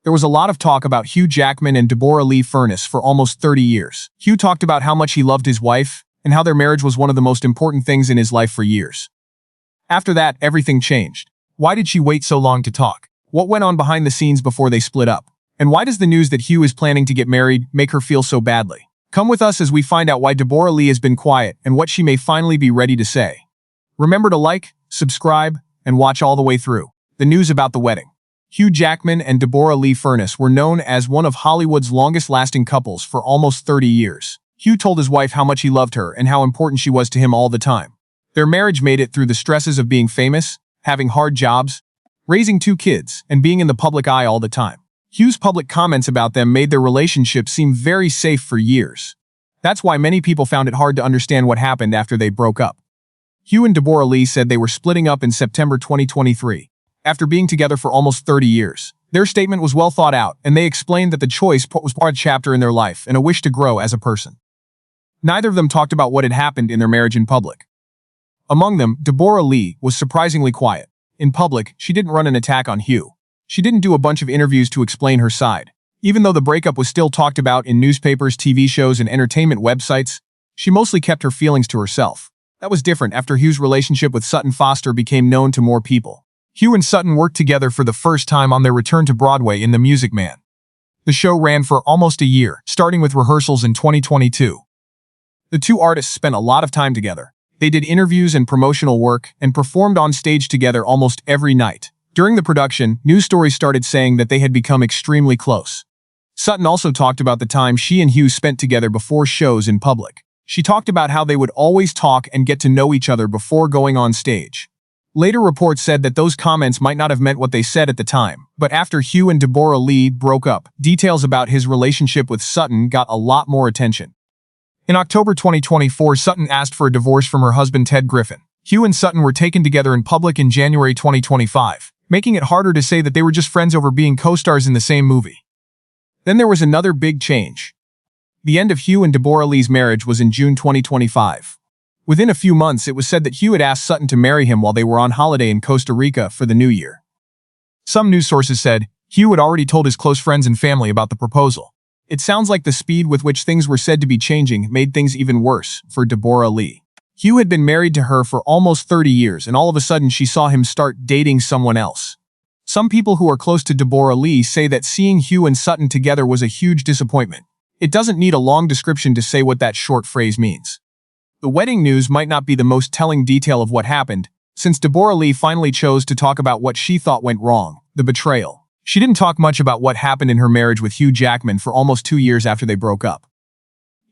There was a lot of talk about Hugh Jackman and Deborra-Lee Furness for almost 30 years. Hugh talked about how much he loved his wife, and how their marriage was one of the most important things in his life for years. After that, everything changed. Why did she wait so long to talk? What went on behind the scenes before they split up? And why does the news that Hugh is planning to get married make her feel so badly? Come with us as we find out why Deborra-Lee has been quiet and what she may finally be ready to say. Remember to like, subscribe, and watch all the way through. The news about the wedding. Hugh Jackman and Deborra-Lee Furness were known as one of Hollywood's longest-lasting couples for almost 30 years. Hugh told his wife how much he loved her and how important she was to him all the time. Their marriage made it through the stresses of being famous, having hard jobs, raising 2 kids, and being in the public eye all the time. Hugh's public comments about them made their relationship seem very safe for years. That's why many people found it hard to understand what happened after they broke up. Hugh and Deborra-Lee said they were splitting up in September 2023. After being together for almost 30 years, their statement was well thought out, and they explained that the choice was part of a chapter in their life and a wish to grow as a person. Neither of them talked about what had happened in their marriage in public. Among them, Deborra-Lee was surprisingly quiet. In public, she didn't run an attack on Hugh. She didn't do a bunch of interviews to explain her side. Even though the breakup was still talked about in newspapers, TV shows, and entertainment websites, she mostly kept her feelings to herself. That was different after Hugh's relationship with Sutton Foster became known to more people. Hugh and Sutton worked together for the first time on their return to Broadway in The Music Man. The show ran for almost a year, starting with rehearsals in 2022. The two artists spent a lot of time together. They did interviews and promotional work, and performed on stage together almost every night. During the production, news stories started saying that they had become extremely close. Sutton also talked about the time she and Hugh spent together before shows in public. She talked about how they would always talk and get to know each other before going on stage. Later reports said that those comments might not have meant what they said at the time, but after Hugh and Deborra-Lee broke up, details about his relationship with Sutton got a lot more attention. In October 2024, Sutton asked for a divorce from her husband Ted Griffin. Hugh and Sutton were taken together in public in January 2025, making it harder to say that they were just friends over being co-stars in the same movie. Then there was another big change. The end of Hugh and Deborra-Lee's marriage was in June 2025. Within a few months, it was said that Hugh had asked Sutton to marry him while they were on holiday in Costa Rica for the New Year. Some news sources said Hugh had already told his close friends and family about the proposal. It sounds like the speed with which things were said to be changing made things even worse for Deborra-Lee. Hugh had been married to her for almost 30 years, and all of a sudden she saw him start dating someone else. Some people who are close to Deborra-Lee say that seeing Hugh and Sutton together was a huge disappointment. It doesn't need a long description to say what that short phrase means. The wedding news might not be the most telling detail of what happened, since Deborra-Lee finally chose to talk about what she thought went wrong, the betrayal. She didn't talk much about what happened in her marriage with Hugh Jackman for almost 2 years after they broke up.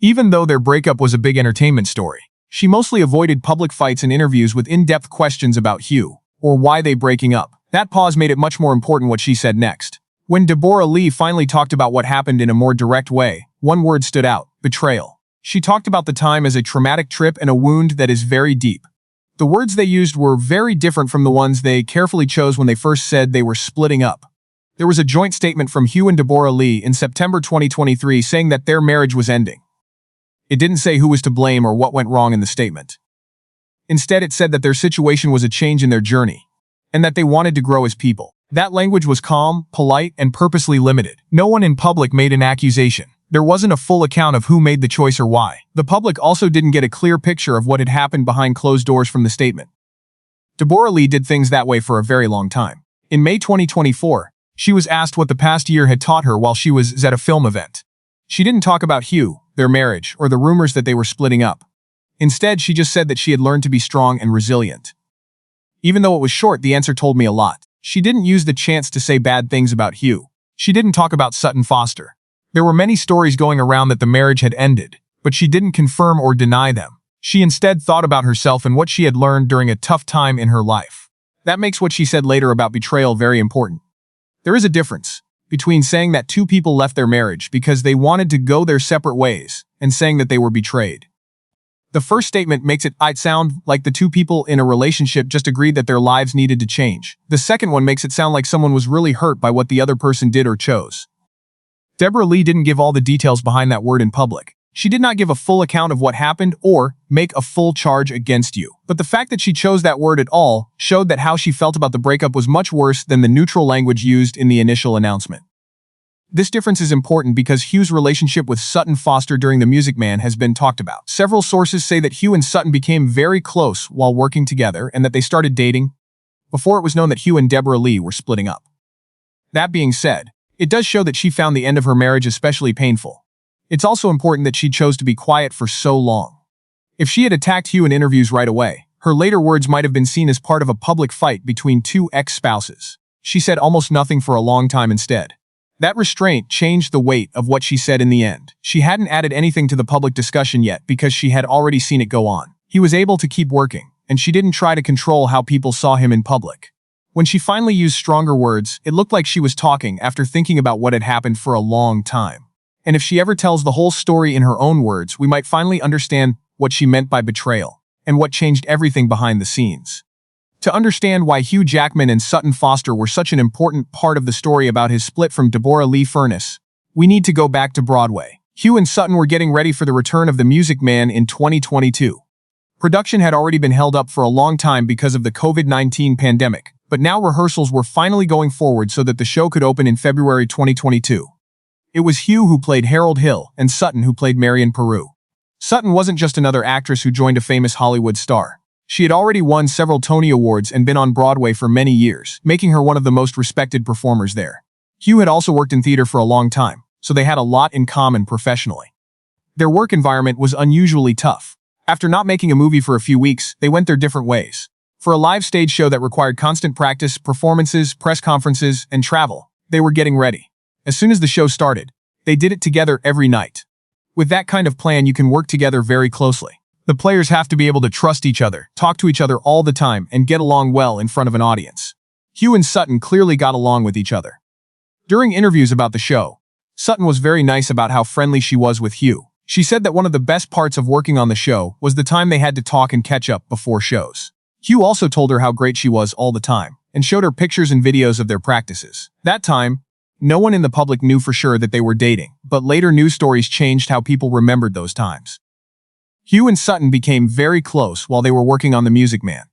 Even though their breakup was a big entertainment story, she mostly avoided public fights and interviews with in-depth questions about Hugh, or why they breaking up. That pause made it much more important what she said next. When Deborra-Lee finally talked about what happened in a more direct way, one word stood out: betrayal. She talked about the time as a traumatic trip and a wound that is very deep. The words they used were very different from the ones they carefully chose when they first said they were splitting up. There was a joint statement from Hugh and Deborra-Lee in September 2023 saying that their marriage was ending. It didn't say who was to blame or what went wrong in the statement. Instead, it said that their situation was a change in their journey, and that they wanted to grow as people. That language was calm, polite, and purposely limited. No one in public made an accusation. There wasn't a full account of who made the choice or why. The public also didn't get a clear picture of what had happened behind closed doors from the statement. Deborra-Lee did things that way for a very long time. In May 2024, she was asked what the past year had taught her while she was at a film event. She didn't talk about Hugh, their marriage, or the rumors that they were splitting up. Instead, she just said that she had learned to be strong and resilient. Even though it was short, the answer told me a lot. She didn't use the chance to say bad things about Hugh. She didn't talk about Sutton Foster. There were many stories going around that the marriage had ended, but she didn't confirm or deny them. She instead thought about herself and what she had learned during a tough time in her life. That makes what she said later about betrayal very important. There is a difference between saying that 2 people left their marriage because they wanted to go their separate ways and saying that they were betrayed. The first statement makes it sound like the 2 people in a relationship just agreed that their lives needed to change. The second one makes it sound like someone was really hurt by what the other person did or chose. Deborra-Lee didn't give all the details behind that word in public. She did not give a full account of what happened or make a full charge against you. But the fact that she chose that word at all showed that how she felt about the breakup was much worse than the neutral language used in the initial announcement. This difference is important because Hugh's relationship with Sutton Foster during The Music Man has been talked about. Several sources say that Hugh and Sutton became very close while working together and that they started dating before it was known that Hugh and Deborra-Lee were splitting up. That being said, it does show that she found the end of her marriage especially painful. It's also important that she chose to be quiet for so long. If she had attacked Hugh in interviews right away, her later words might have been seen as part of a public fight between two ex-spouses. She said almost nothing for a long time instead. That restraint changed the weight of what she said in the end. She hadn't added anything to the public discussion yet because she had already seen it go on. He was able to keep working, and she didn't try to control how people saw him in public. When she finally used stronger words, it looked like she was talking after thinking about what had happened for a long time. And if she ever tells the whole story in her own words, we might finally understand what she meant by betrayal, and what changed everything behind the scenes. To understand why Hugh Jackman and Sutton Foster were such an important part of the story about his split from Deborra-Lee Furness, we need to go back to Broadway. Hugh and Sutton were getting ready for the return of The Music Man in 2022. Production had already been held up for a long time because of the COVID-19 pandemic, but now rehearsals were finally going forward so that the show could open in February 2022. It was Hugh who played Harold Hill and Sutton who played Marion Peru. Sutton wasn't just another actress who joined a famous Hollywood star. She had already won several Tony Awards and been on Broadway for many years, making her one of the most respected performers there. Hugh had also worked in theater for a long time, so they had a lot in common professionally. Their work environment was unusually tough. After not making a movie for a few weeks, they went their different ways. For a live stage show that required constant practice, performances, press conferences, and travel, they were getting ready. As soon as the show started, they did it together every night. With that kind of plan, you can work together very closely. The players have to be able to trust each other, talk to each other all the time, and get along well in front of an audience. Hugh and Sutton clearly got along with each other. During interviews about the show, Sutton was very nice about how friendly she was with Hugh. She said that one of the best parts of working on the show was the time they had to talk and catch up before shows. Hugh also told her how great she was all the time, and showed her pictures and videos of their practices. That time, no one in the public knew for sure that they were dating, but later news stories changed how people remembered those times. Hugh and Sutton became very close while they were working on The Music Man.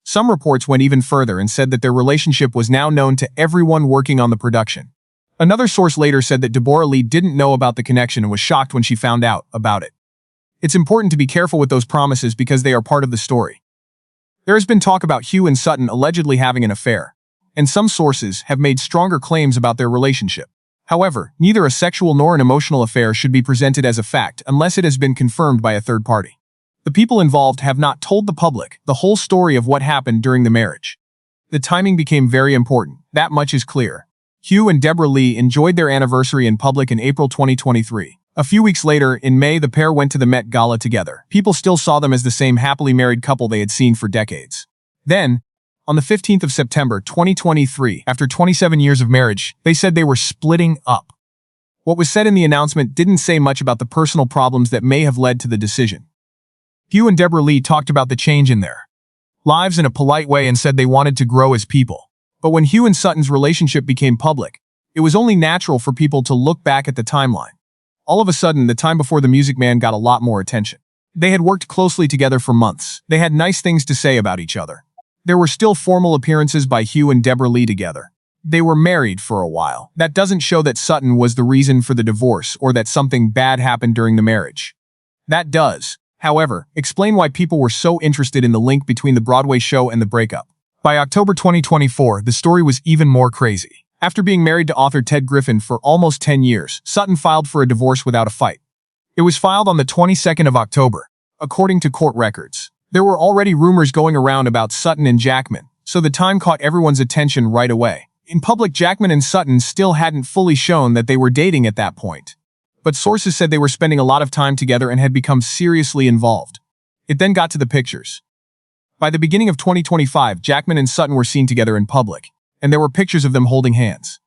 Some reports went even further and said that their relationship was now known to everyone working on the production. Another source later said that Deborra-Lee didn't know about the connection and was shocked when she found out about it. It's important to be careful with those promises because they are part of the story. There has been talk about Hugh and Sutton allegedly having an affair, and some sources have made stronger claims about their relationship. However, neither a sexual nor an emotional affair should be presented as a fact unless it has been confirmed by a third party. The people involved have not told the public the whole story of what happened during the marriage. The timing became very important, that much is clear. Hugh and Deborra-Lee enjoyed their anniversary in public in April 2023. A few weeks later, in May, the pair went to the Met Gala together. People still saw them as the same happily married couple they had seen for decades. Then, on the 15th of September 2023, after 27 years of marriage, they said they were splitting up. What was said in the announcement didn't say much about the personal problems that may have led to the decision. Hugh and Deborra-Lee talked about the change in their lives in a polite way and said they wanted to grow as people. But when Hugh and Sutton's relationship became public, it was only natural for people to look back at the timeline. All of a sudden, the time before The Music Man got a lot more attention. They had worked closely together for months. They had nice things to say about each other. There were still formal appearances by Hugh and Deborra-Lee together. They were married for a while. That doesn't show that Sutton was the reason for the divorce or that something bad happened during the marriage. That does, however, explain why people were so interested in the link between the Broadway show and the breakup. By October 2024, the story was even more crazy. After being married to author Ted Griffin for almost 10 years, Sutton filed for a divorce without a fight. It was filed on the 22nd of October, according to court records. There were already rumors going around about Sutton and Jackman, so the time caught everyone's attention right away. In public, Jackman and Sutton still hadn't fully shown that they were dating at that point. But sources said they were spending a lot of time together and had become seriously involved. It then got to the pictures. By the beginning of 2025, Jackman and Sutton were seen together in public, and there were pictures of them holding hands.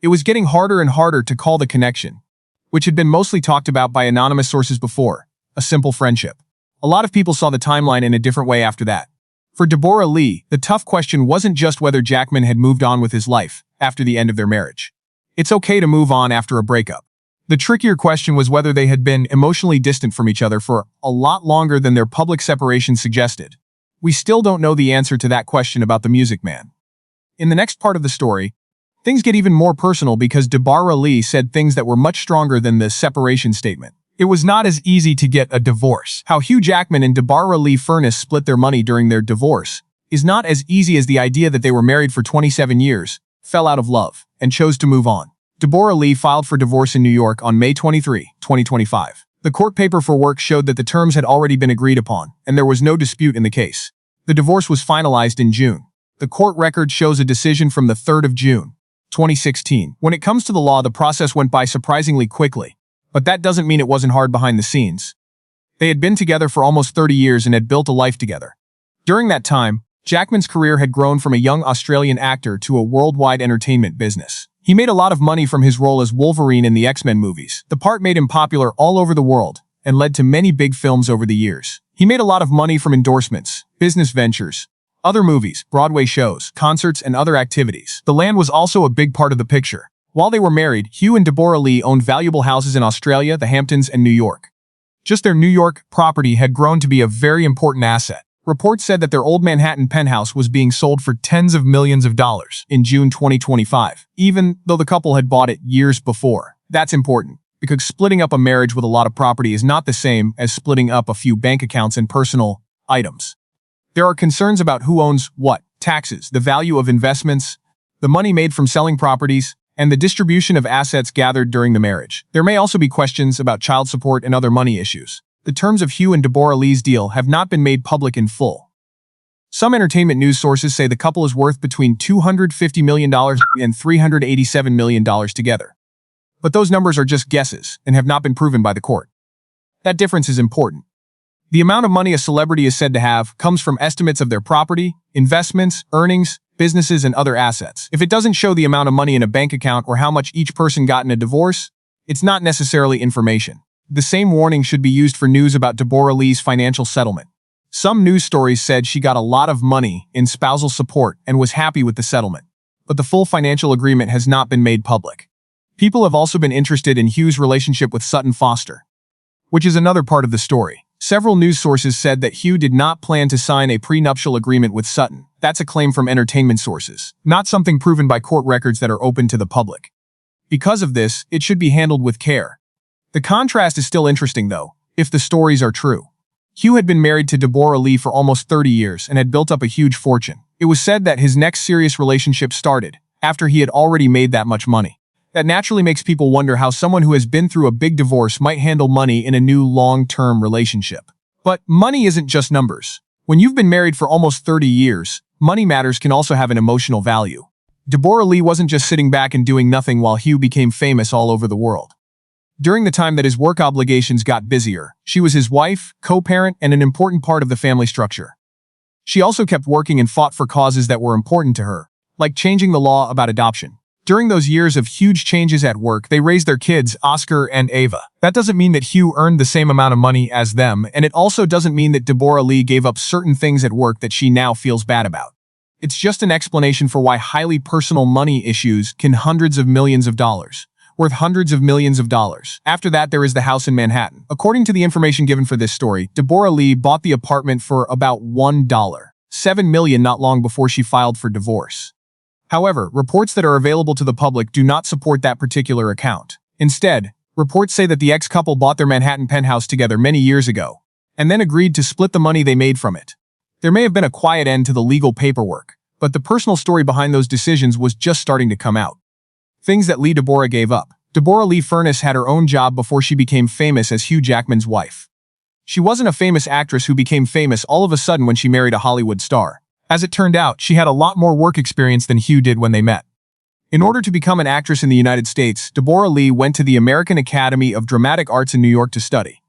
It was getting harder and harder to call the connection, which had been mostly talked about by anonymous sources before, a simple friendship. A lot of people saw the timeline in a different way after that. For Deborra-Lee, the tough question wasn't just whether Jackman had moved on with his life after the end of their marriage. It's okay to move on after a breakup. The trickier question was whether they had been emotionally distant from each other for a lot longer than their public separation suggested. We still don't know the answer to that question about The Music Man. In the next part of the story, Things get even more personal because Deborra-Lee said things that were much stronger than the separation statement. It was not as easy to get a divorce. How Hugh Jackman and Deborra-Lee Furness split their money during their divorce is not as easy as the idea that they were married for 27 years, fell out of love, and chose to move on. Deborra-Lee filed for divorce in New York on May 23, 2025. The court paperwork showed that the terms had already been agreed upon, and there was no dispute in the case. The divorce was finalized in June. The court record shows a decision from the 3rd of June, 2016. When it comes to the law, the process went by surprisingly quickly. But that doesn't mean it wasn't hard behind the scenes. They had been together for almost 30 years and had built a life together. During that time, Jackman's career had grown from a young Australian actor to a worldwide entertainment business. He made a lot of money from his role as Wolverine in the X-Men movies. The part made him popular all over the world and led to many big films over the years. He made a lot of money from endorsements, business ventures, other movies, Broadway shows, concerts, and other activities. The land was also a big part of the picture. While they were married, Hugh and Deborra-Lee owned valuable houses in Australia, the Hamptons, and New York. Just their New York property had grown to be a very important asset. Reports said that their old Manhattan penthouse was being sold for tens of millions of dollars in June 2025, even though the couple had bought it years before. That's important, because splitting up a marriage with a lot of property is not the same as splitting up a few bank accounts and personal items. There are concerns about who owns what, taxes, the value of investments, the money made from selling properties, and the distribution of assets gathered during the marriage. There may also be questions about child support and other money issues. The terms of Hugh and Deborra-Lee's deal have not been made public in full. Some entertainment news sources say the couple is worth between $250 million and $387 million together. But those numbers are just guesses and have not been proven by the court. That difference is important. The amount of money a celebrity is said to have comes from estimates of their property, investments, earnings, businesses, and other assets. If it doesn't show the amount of money in a bank account or how much each person got in a divorce, it's not necessarily information. The same warning should be used for news about Deborra-Lee's financial settlement. Some news stories said she got a lot of money in spousal support and was happy with the settlement. But the full financial agreement has not been made public. People have also been interested in Hugh's relationship with Sutton Foster, which is another part of the story. Several news sources said that Hugh did not plan to sign a prenuptial agreement with Sutton. That's a claim from entertainment sources, not something proven by court records that are open to the public. Because of this, it should be handled with care. The contrast is still interesting, though, if the stories are true. Hugh had been married to Deborra-Lee for almost 30 years and had built up a huge fortune. It was said that his next serious relationship started after he had already made that much money. That naturally makes people wonder how someone who has been through a big divorce might handle money in a new long-term relationship. But money isn't just numbers. When you've been married for almost 30 years, money matters can also have an emotional value. Deborra-Lee wasn't just sitting back and doing nothing while Hugh became famous all over the world. During the time that his work obligations got busier, she was his wife, co-parent, and an important part of the family structure. She also kept working and fought for causes that were important to her, like changing the law about adoption. During those years of huge changes at work, they raised their kids, Oscar and Ava. That doesn't mean that Hugh earned the same amount of money as them, and it also doesn't mean that Deborra-Lee gave up certain things at work that she now feels bad about. It's just an explanation for why highly personal money issues can hundreds of millions of dollars, worth hundreds of millions of dollars. After that, there is the house in Manhattan. According to the information given for this story, Deborra-Lee bought the apartment for about $7 million not long before she filed for divorce. However, reports that are available to the public do not support that particular account. Instead, reports say that the ex-couple bought their Manhattan penthouse together many years ago, and then agreed to split the money they made from it. There may have been a quiet end to the legal paperwork, but the personal story behind those decisions was just starting to come out. Things that Deborra gave up. Deborra-Lee Furness had her own job before she became famous as Hugh Jackman's wife. She wasn't a famous actress who became famous all of a sudden when she married a Hollywood star. As it turned out, she had a lot more work experience than Hugh did when they met. In order to become an actress in the United States, Deborra-Lee went to the American Academy of Dramatic Arts in New York to study.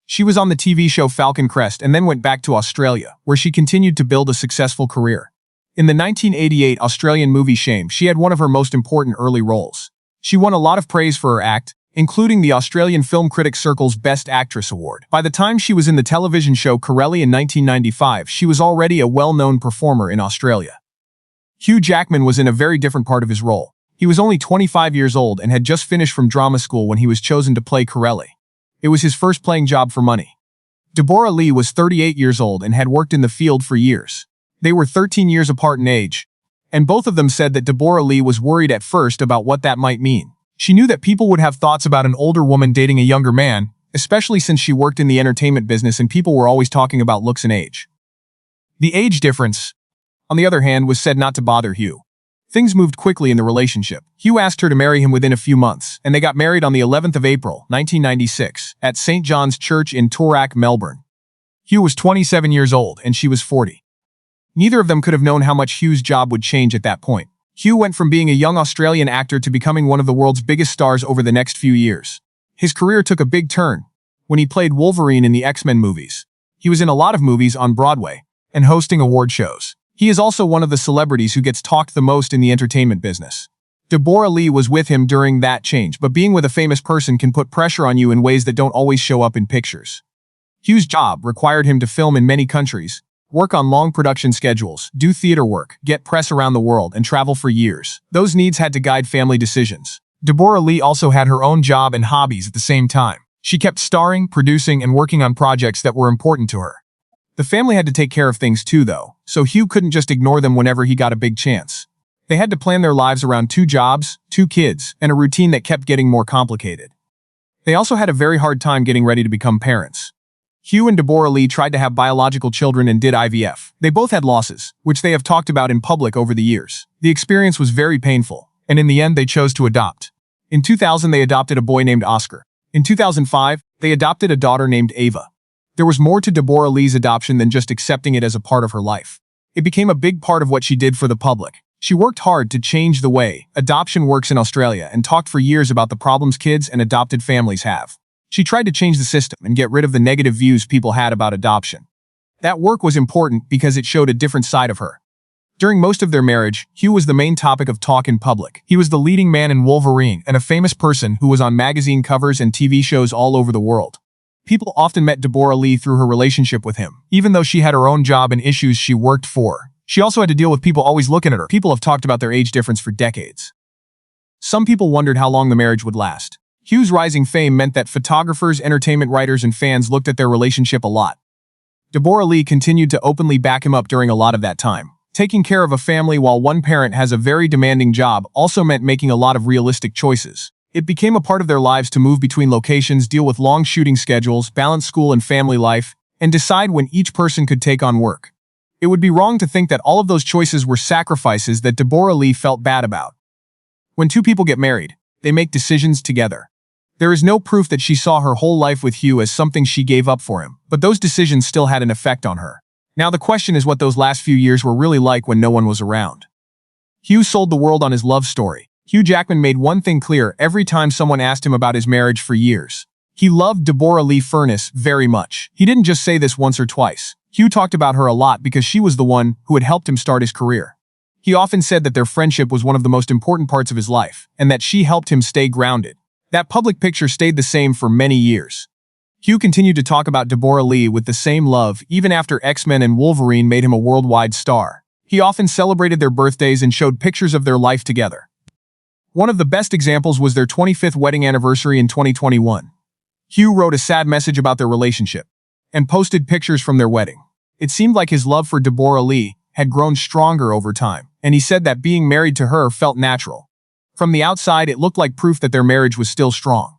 She was on the TV show Falcon Crest and then went back to Australia, where she continued to build a successful career. In the 1988 Australian movie Shame, she had one of her most important early roles. She won a lot of praise for her act, including the Australian Film Critics Circle's Best Actress Award. By the time she was in the television show Corelli in 1995, she was already a well-known performer in Australia. Hugh Jackman was in a very different part of his role. He was only 25 years old and had just finished from drama school when he was chosen to play Corelli. It was his first playing job for money. Deborra-Lee was 38 years old and had worked in the field for years. They were 13 years apart in age, And both of them said that Deborra-Lee was worried at first about what that might mean. She knew that people would have thoughts about an older woman dating a younger man, especially since she worked in the entertainment business and people were always talking about looks and age. The age difference, on the other hand, was said not to bother Hugh. Things moved quickly in the relationship. Hugh asked her to marry him within a few months, and they got married on the 11th of April, 1996, at St. John's Church in Toorak, Melbourne. Hugh was 27 years old, and she was 40. Neither of them could have known how much Hugh's job would change at that point. Hugh went from being a young Australian actor to becoming one of the world's biggest stars over the next few years. His career took a big turn when he played Wolverine in the X-Men movies. He was in a lot of movies on Broadway and hosting award shows. He is also one of the celebrities who gets talked the most in the entertainment business. Deborra-Lee was with him during that change, but being with a famous person can put pressure on you in ways that don't always show up in pictures. Hugh's job required him to film in many countries, work on long production schedules, do theater work, get press around the world, and travel for years. Those needs had to guide family decisions. Deborra-Lee also had her own job and hobbies at the same time. She kept starring, producing, and working on projects that were important to her. The family had to take care of things too, though, so Hugh couldn't just ignore them whenever he got a big chance. They had to plan their lives around 2 jobs, 2 kids, and a routine that kept getting more complicated. They also had a very hard time getting ready to become parents. Hugh and Deborra-Lee tried to have biological children and did IVF. They both had losses, which they have talked about in public over the years. The experience was very painful, and in the end they chose to adopt. In 2000 they adopted a boy named Oscar. In 2005, they adopted a daughter named Ava. There was more to Deborra-Lee's adoption than just accepting it as a part of her life. It became a big part of what she did for the public. She worked hard to change the way adoption works in Australia and talked for years about the problems kids and adopted families have. She tried to change the system and get rid of the negative views people had about adoption. That work was important because it showed a different side of her. During most of their marriage, Hugh was the main topic of talk in public. He was the leading man in Wolverine and a famous person who was on magazine covers and TV shows all over the world. People often met Deborra-Lee through her relationship with him. Even though she had her own job and issues she worked for, she also had to deal with people always looking at her. People have talked about their age difference for decades. Some people wondered how long the marriage would last. Hugh's rising fame meant that photographers, entertainment writers, and fans looked at their relationship a lot. Deborra-Lee continued to openly back him up during a lot of that time. Taking care of a family while one parent has a very demanding job also meant making a lot of realistic choices. It became a part of their lives to move between locations, deal with long shooting schedules, balance school and family life, and decide when each person could take on work. It would be wrong to think that all of those choices were sacrifices that Deborra-Lee felt bad about. When 2 people get married, they make decisions together. There is no proof that she saw her whole life with Hugh as something she gave up for him, but those decisions still had an effect on her. Now the question is what those last few years were really like when no one was around. Hugh sold the world on his love story. Hugh Jackman made one thing clear every time someone asked him about his marriage for years. He loved Deborra-Lee Furness very much. He didn't just say this once or twice. Hugh talked about her a lot because she was the one who had helped him start his career. He often said that their friendship was one of the most important parts of his life, and that she helped him stay grounded. That public picture stayed the same for many years. Hugh continued to talk about Deborra-Lee with the same love even after X-Men and Wolverine made him a worldwide star. He often celebrated their birthdays and showed pictures of their life together. One of the best examples was their 25th wedding anniversary in 2021. Hugh wrote a sad message about their relationship and posted pictures from their wedding. It seemed like his love for Deborra-Lee had grown stronger over time, and he said that being married to her felt natural. From the outside, it looked like proof that their marriage was still strong.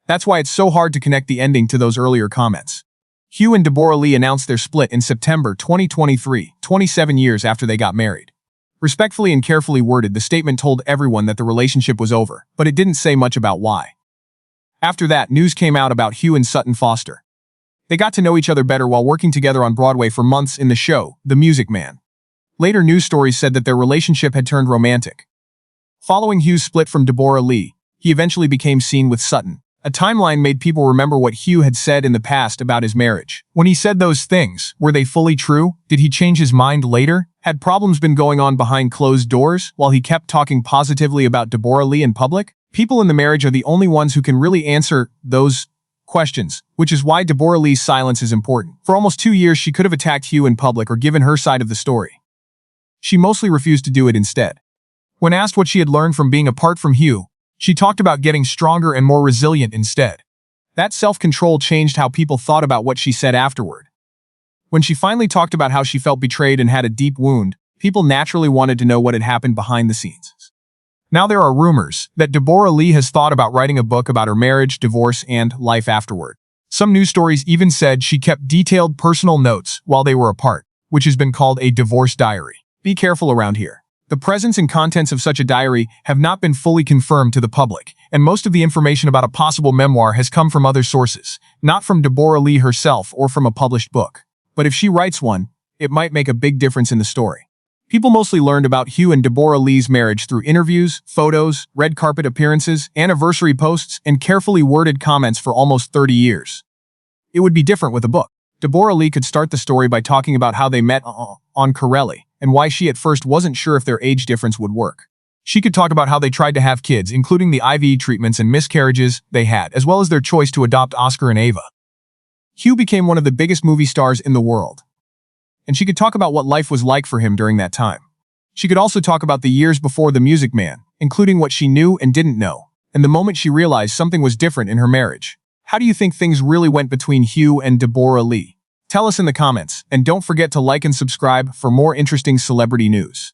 That's why it's so hard to connect the ending to those earlier comments. Hugh and Deborra-Lee announced their split in September 2023, 27 years after they got married. Respectfully and carefully worded, the statement told everyone that the relationship was over, but it didn't say much about why. After that, news came out about Hugh and Sutton Foster. They got to know each other better while working together on Broadway for months in the show, The Music Man. Later news stories said that their relationship had turned romantic. Following Hugh's split from Deborra-Lee, he eventually became seen with Sutton. A timeline made people remember what Hugh had said in the past about his marriage. When he said those things, were they fully true? Did he change his mind later? Had problems been going on behind closed doors while he kept talking positively about Deborra-Lee in public? People in the marriage are the only ones who can really answer those questions, which is why Deborra-Lee's silence is important. For almost 2 years, she could have attacked Hugh in public or given her side of the story. She mostly refused to do it instead. When asked what she had learned from being apart from Hugh, she talked about getting stronger and more resilient instead. That self-control changed how people thought about what she said afterward. When she finally talked about how she felt betrayed and had a deep wound, People naturally wanted to know what had happened behind the scenes. Now there are rumors that Deborra-Lee has thought about writing a book about her marriage, divorce, and life afterward. Some news stories even said she kept detailed personal notes while they were apart, which has been called a divorce diary. Be careful around here. The presence and contents of such a diary have not been fully confirmed to the public, and most of the information about a possible memoir has come from other sources, not from Deborra-Lee herself or from a published book. But if she writes one, it might make a big difference in the story. People mostly learned about Hugh and Deborra-Lee's marriage through interviews, photos, red carpet appearances, anniversary posts, and carefully worded comments for almost 30 years. It would be different with a book. Deborra-Lee could start the story by talking about how they met on Corelli, and why she at first wasn't sure if their age difference would work. She could talk about how they tried to have kids, including the IVF treatments and miscarriages they had, as well as their choice to adopt Oscar and Ava. Hugh became one of the biggest movie stars in the world, and she could talk about what life was like for him during that time. She could also talk about the years before The Music Man, including what she knew and didn't know, and the moment she realized something was different in her marriage. How do you think things really went between Hugh and Deborra-Lee? Tell us in the comments, and don't forget to like and subscribe for more interesting celebrity news.